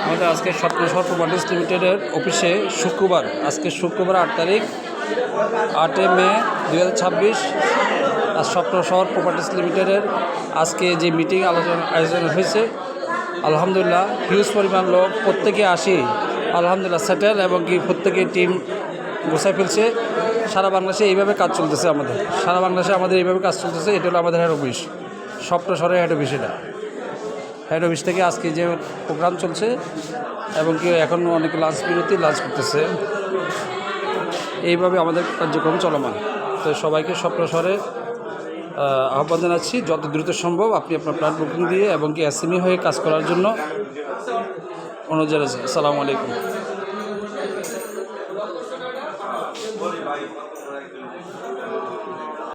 আমাদের আজকে স্বপ্নশহর প্রপার্টিজ লিমিটেডের অফিসে শুক্রবার, আজকে শুক্রবার 8 তারিখ 8 মে 2026, আর স্বপ্নশহর প্রপার্টিজ লিমিটেডের আজকে যে মিটিং আয়োজন হয়েছে, আলহামদুলিল্লাহ হিউজ পরিমাণ লোক, প্রত্যেকে আসি আলহামদুলিল্লাহ সেটেল, এবং কি প্রত্যেকে টিম গোছায় ফেলছে। সারা বাংলাদেশে এইভাবে কাজ চলতেছে, সারা বাংলাদেশে আমাদের এইভাবে কাজ চলতেছে। এটা হলো আমাদের হেড অফিস, স্বপ্নশহরের হেড অফিস। এটা হেড অফিস থেকে আজকে যে প্রোগ্রাম চলছে, এবং কি এখন অনেক লাঞ্চ করতেছে। এইভাবে আমাদের কার্যক্রম চলমান। তো সবাইকে স্বপ্নশহরে আহ্বান জানাচ্ছি, যত দ্রুত সম্ভব আপনি আপনার প্ল্যান বুকিং দিয়ে এবং কি এসএমই হয়ে কাজ করার জন্য অনুরোধ জানাচ্ছি। আসসালামু আলাইকুম।